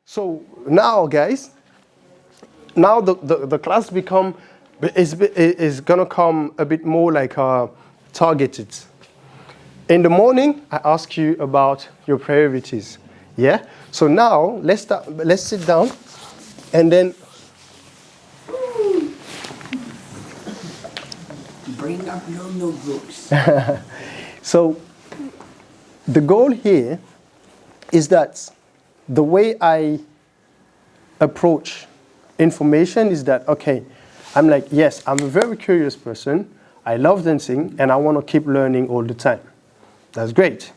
So now, guys, now the class is gonna come a bit more like targeted. In the morning, I ask you about your priorities. Yeah. So now let's sit down, and then bring up your notebooks. So the goal here is that the way I approach information is that, okay, I'm like, yes, I'm a very curious person. I love dancing and I want to keep learning all the time. That's great.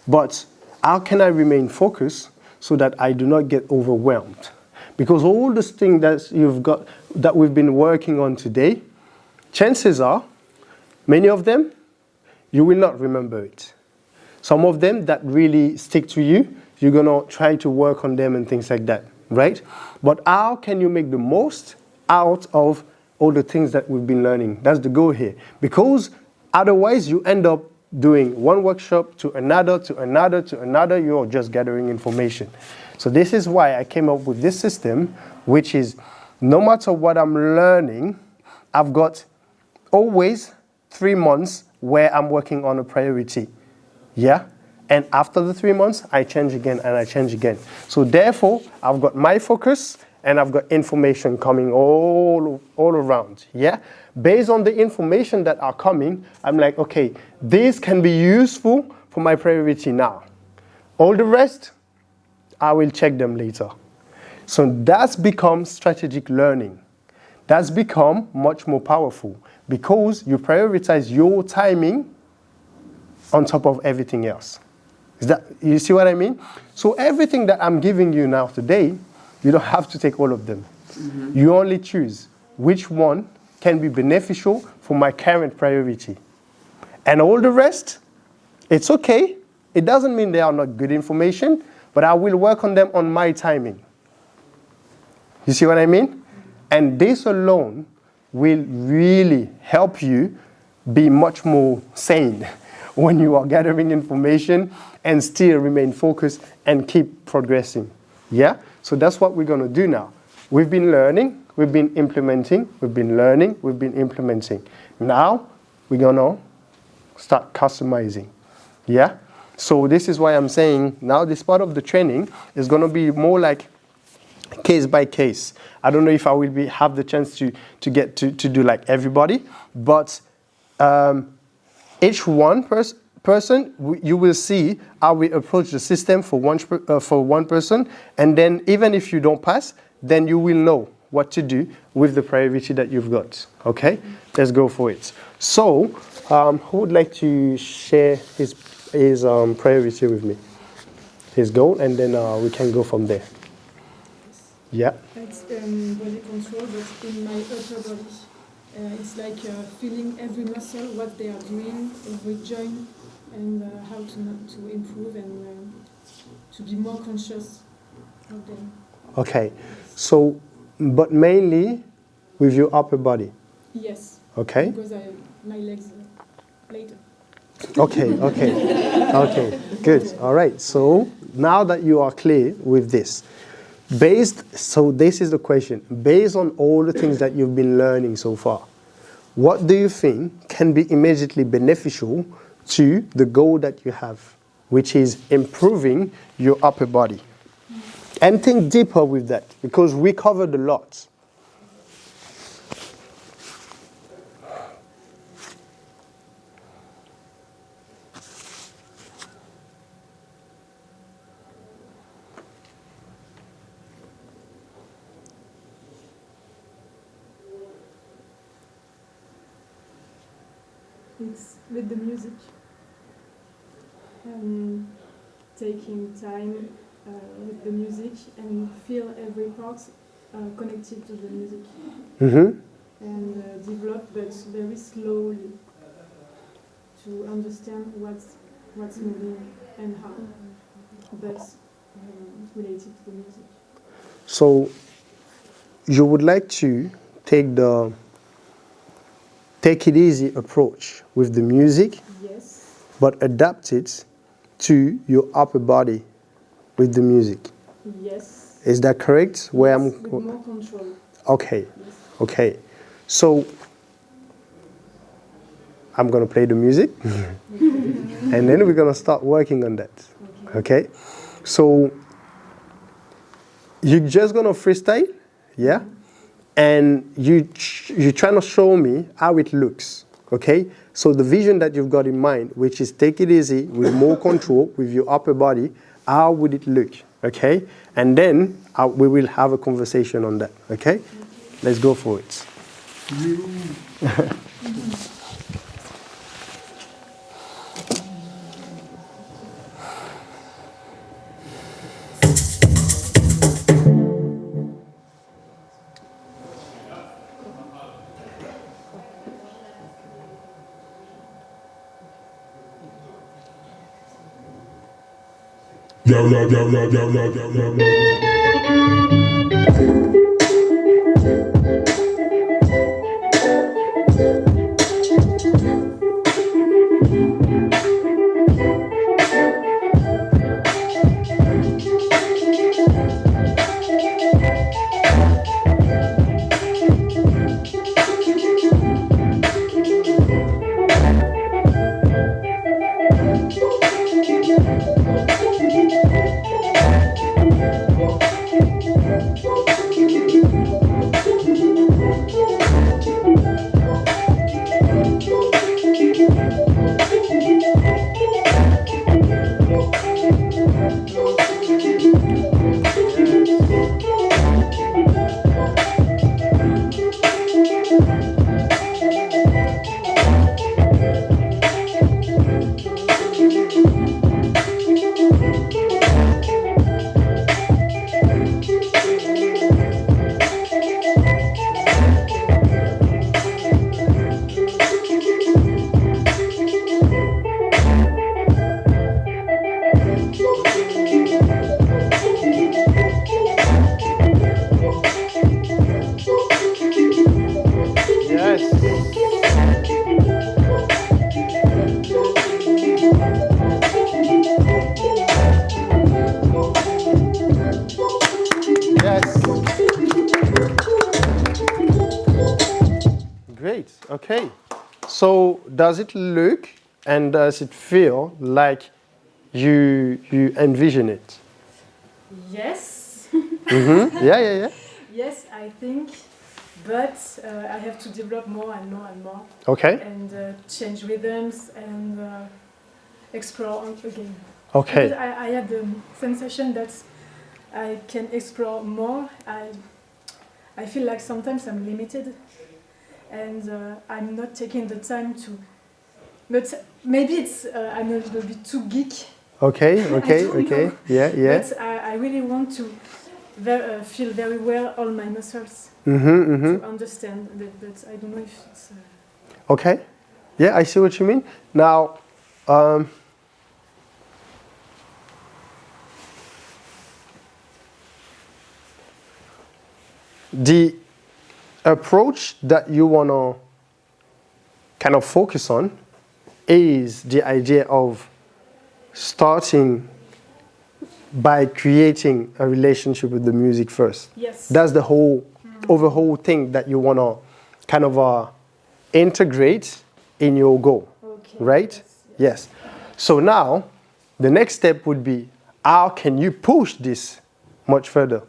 But how can I remain focused so that I do not get overwhelmed? Because all this thing that we've been working on today, chances are, many of them, you will not remember it. Some of them that really stick to you, you're going to try to work on them and things like that, right? But how can you make the most out of all the things that we've been learning? That's the goal here. Because otherwise you end up doing one workshop to another, to another, to another. You're just gathering information. So this is why I came up with this system, which is no matter what I'm learning, I've got always 3 months where I'm working on a priority. Yeah? And after the 3 months, I change again and I change again. So therefore, I've got my focus and I've got information coming all around. Yeah? Based on the information that are coming, I'm like, okay, this can be useful for my priority now. All the rest, I will check them later. So that's become strategic learning. That's become much more powerful because you prioritize your timing on top of everything else. You see what I mean? So everything that I'm giving you now today, you don't have to take all of them. Mm-hmm. You only choose which one can be beneficial for my current priority. And all the rest, it's okay. It doesn't mean they are not good information, but I will work on them on my timing. You see what I mean? And this alone will really help you be much more sane when you are gathering information and still remain focused and keep progressing. Yeah? So that's what we're going to do now. We've been learning, we've been implementing, we've been learning, we've been implementing. Now we're going to start customizing. Yeah? So this is why I'm saying now this part of the training is going to be more like case by case. I don't know if I will have the chance to get to do like everybody, but each one person, you will see how we approach the system for one person, and then even if you don't pass, then you will know what to do with the priority that you've got. Okay, let's go for it. So, who would like to share his priority with me, his goal, and then we can go from there. Yeah. It's body control, but in my upper body. It's like feeling every muscle, what they are doing, every joint, and how to improve and to be more conscious of them. Okay. So, but mainly with your upper body? Yes. Okay. Because my legs later. Okay, good. All right. So now that you are clear with this, so this is the question. Based on all the things that you've been learning so far, what do you think can be immediately beneficial to the goal that you have, which is improving your upper body? And think deeper with that, because we covered a lot. It's with the music. Taking time with the music and feel every part connected to the music. Mm-hmm. And develop, but very slowly, to understand what's moving and how, but related to the music. So you would like to take it easy approach with the music, yes, but adapt it to your upper body with the music. Yes. Is that correct? Where I'm With more control. okay. Yes. Okay. So I'm gonna play the music, and then we're gonna start working on that. Okay. So you're just gonna freestyle, yeah, and you're trying to show me how it looks. Okay. So the vision that you've got in mind, which is take it easy with more control with your upper body, how would it look? Okay. And then we will have a conversation on that. Okay. Let's go for it. Yo, yo, yo, yo, yo, yo, yo, yo, yo. Great. Okay. So does it look and does it feel like you envision it? Yes. Yeah. Yes, I think, but I have to develop more and more and more, Okay. and change rhythms and explore again. Okay. Because I have the sensation that I can explore more. I feel like sometimes I'm limited, and I'm not taking the time to. But maybe it's I'm a little bit too geek. Okay. I don't know. Yeah. But I really want to feel very well all my muscles Mm-hmm. to understand that, but I don't know if it's. Okay. Yeah, I see what you mean. Now, the approach that you want to kind of focus on is the idea of starting by creating a relationship with the music first. Yes. That's the whole overall thing that you want to kind of integrate in your goal, Okay. right? Yes. Yes. So now, the next step would be, how can you push this much further?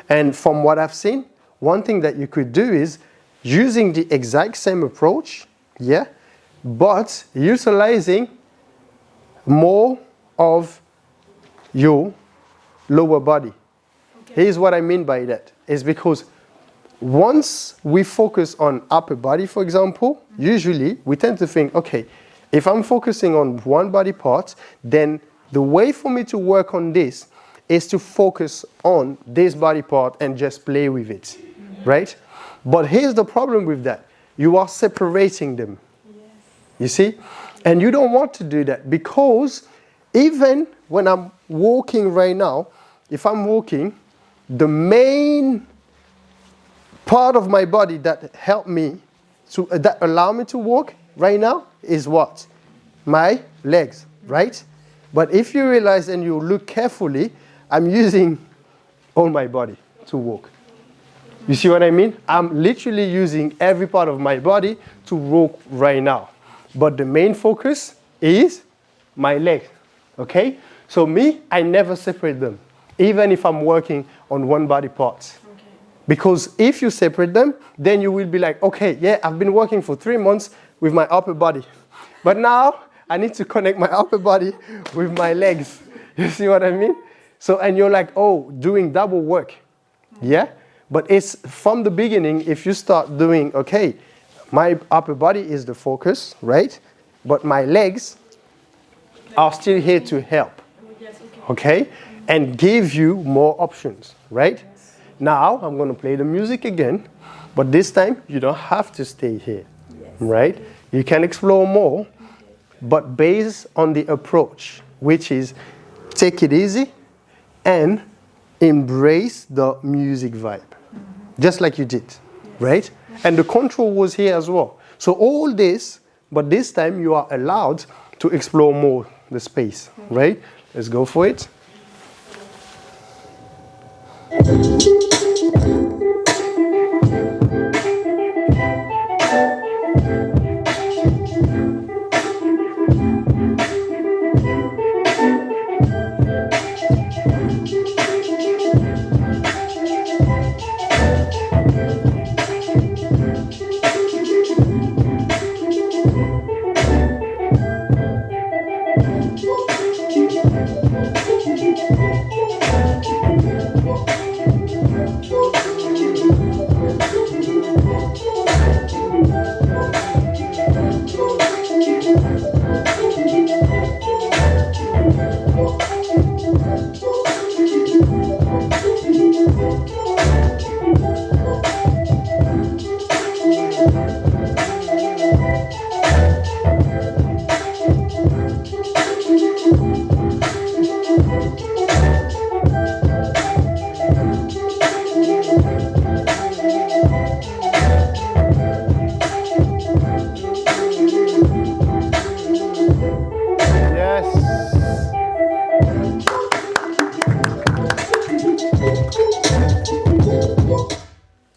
And from what I've seen, one thing that you could do is using the exact same approach, yeah, but utilizing more of your lower body. Okay. Here's what I mean by that. Is because once we focus on upper body, for example, usually we tend to think, okay, if I'm focusing on one body part, then the way for me to work on this is to focus on this body part and just play with it, right? But here's the problem with that. You are separating them. Yes. You see? And you don't want to do that because even when I'm walking right now, if I'm walking, the main part of my body that help me to that allow me to walk right now is what? My legs, right? But if you realize and you look carefully, I'm using all my body to walk. You see what I mean? I'm literally using every part of my body to walk right now. But the main focus is my leg, okay? So me, I never separate them, even if I'm working on one body part. Okay. Because if you separate them, then you will be like, okay, yeah, I've been working for 3 months with my upper body. But now I need to connect my upper body with my legs. You see what I mean? So, and you're like, oh, doing double work. Yeah? But it's from the beginning, if you start doing, okay, my upper body is the focus, right? But my legs are still here to help. Yes, okay. Okay? And give you more options, right? Yes. Now I'm going to play the music again, but this time you don't have to stay here, Yes. right? You can explore more, but based on the approach, which is take it easy and embrace the music vibe, just like you did, right? And the control was here as well. So all this, but this time you are allowed to explore more the space, right? Let's go for it.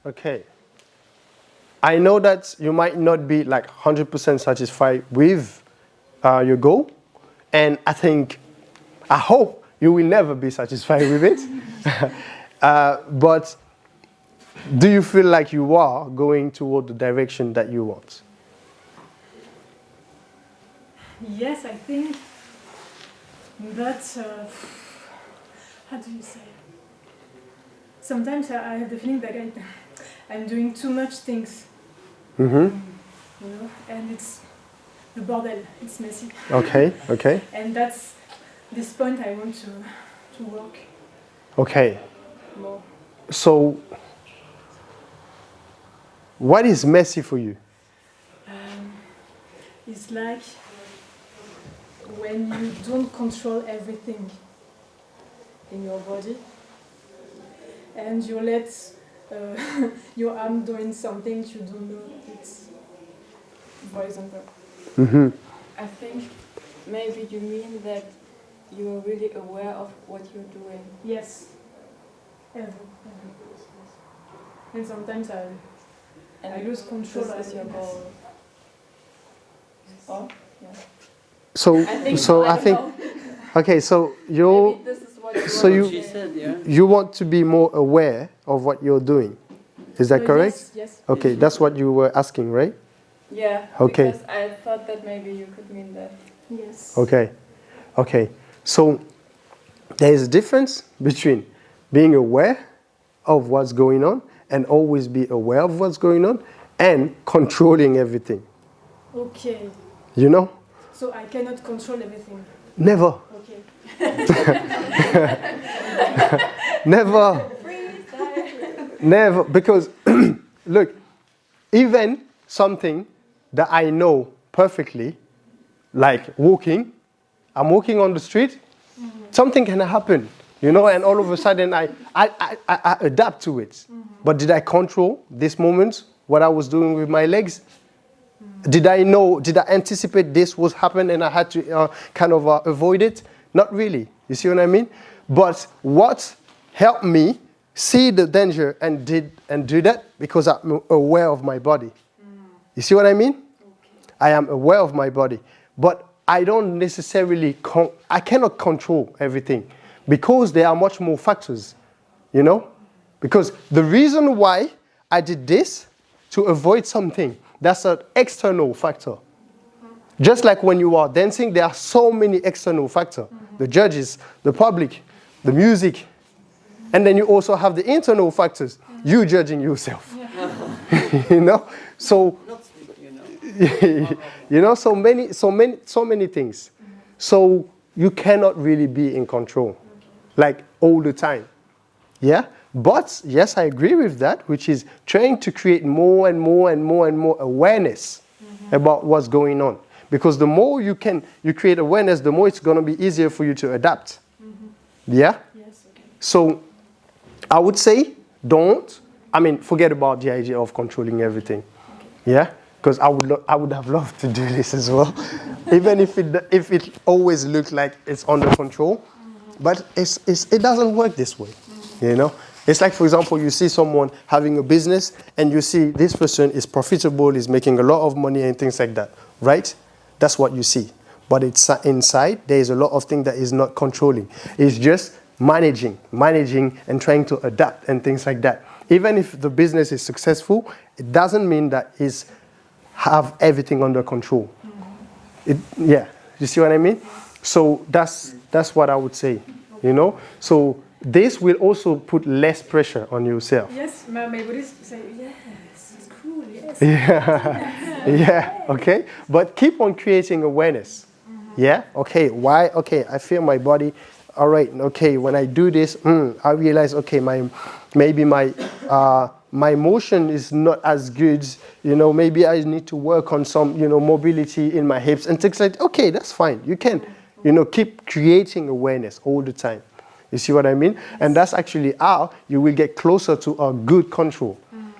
Okay. I know that you might not be like 100% satisfied with your goal, and I hope you will never be satisfied with it. But do you feel like you are going toward the direction that you want? Yes, I think that, how do you say? Sometimes I have the feeling that I'm doing too much things, Mm-hmm. you know, and it's the bordel, it's messy. Okay, okay. And that's this point I want to work Okay. more. So, what is messy for you? It's like when you don't control everything in your body and you let your arm doing something you don't know it's, for example. Mm-hmm. I think maybe you mean that you are really aware of what you're doing. Yes. Every. And sometimes I lose control. This is your goal. Oh, yeah. So, I think I don't think, know. okay, so you Maybe this is what you So want you- to She say. said, yeah. you want to be more aware of what you're doing. Is that correct? Yes, yes. Okay, that's what you were asking, right? Yeah, Okay. because I thought that maybe you could mean that. Yes. Okay. Okay. So there is a difference between being aware of what's going on and always be aware of what's going on and controlling everything. Okay. You know? So I cannot control everything. Never. Okay. Never. Never. Because, look, even something that I know perfectly, like walking, I'm walking on the street, something can happen, you know, and all of a sudden I adapt to it. But did I control this moment, what I was doing with my legs? Did I anticipate this would happen and I had to kind of avoid it? Not really. You see what I mean? But what helped me see the danger and do that because I'm aware of my body. You see what I mean? I am aware of my body, but I don't necessarily, I cannot control everything because there are much more factors, you know? Because the reason why I did this to avoid something, that's an external factor. Just like when you are dancing, there are so many external factors. The judges, the public, the music, and then you also have the internal factors, you judging yourself. You know? So, you know, so many things. So you cannot really be in control, like all the time. Yeah? But yes, I agree with that, which is trying to create more and more and more and more awareness about what's going on. Because the more you create awareness, the more it's going to be easier for you to adapt. Yeah? Yes, okay. So I would say forget about the idea of controlling everything. Yeah? Because I would have loved to do this as well. Even if it always looked like it's under control. But it doesn't work this way. You know? It's like, for example, you see someone having a business and you see this person is profitable, is making a lot of money and things like that. Right? That's what you see. But it's inside, there is a lot of things that is not controlling. It's just managing and trying to adapt and things like that. Even if the business is successful, it doesn't mean that it's have everything under control. Yeah, you see what I mean? So that's what I would say, you know? So this will also put less pressure on yourself. Yes, my Buddhist say, yes, it's cool, yes. Yeah, okay? But keep on creating awareness. Yeah, okay, why? Okay, I feel my body. All right, okay, when I do this, I realize, okay, maybe my motion is not as good, you know, maybe I need to work on some, you know, mobility in my hips and things like that. Okay, that's fine. You can, you know, keep creating awareness all the time. You see what I mean? And that's actually how you will get closer to a good control.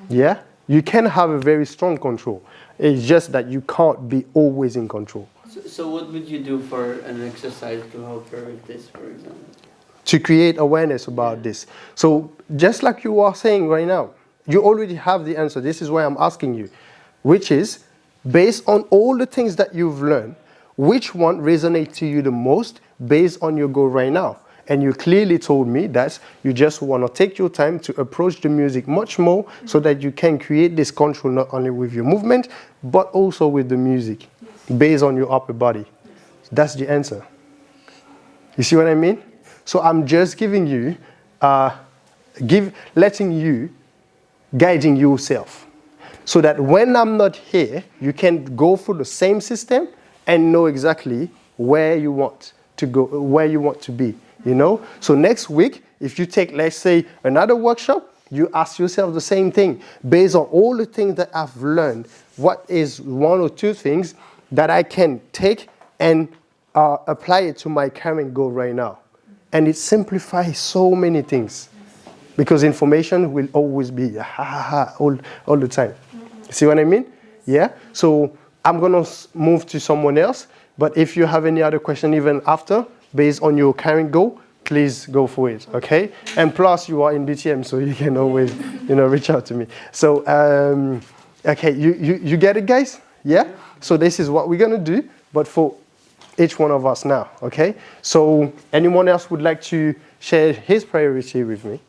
Yeah? You can have a very strong control. It's just that you can't be always in control. So what would you do for an exercise to help her with this, for example? To create awareness about this. So just like you are saying right now, you already have the answer. This is why I'm asking you, which is, based on all the things that you've learned, which one resonates to you the most based on your goal right now? And you clearly told me that you just want to take your time to approach the music much more so that you can create this control not only with your movement, but also with the music, based on your upper body. That's the answer. You see what I mean? So I'm just giving you, guiding yourself. So that when I'm not here, you can go through the same system and know exactly where you want to go, where you want to be. You know? So next week, if you take, let's say, another workshop, you ask yourself the same thing. Based on all the things that I've learned, what is one or two things that I can take and apply it to my current goal right now? And it simplifies so many things. Because information will always be all the time. See what I mean? Yeah? So I'm going to move to someone else. But if you have any other question even after, based on your current goal, please go for it, okay? And plus, you are in BTM, so you can always, you know, reach out to me. So, okay, you get it, guys? Yeah? So this is what we're going to do, but for each one of us now, okay? So anyone else would like to share his priority with me?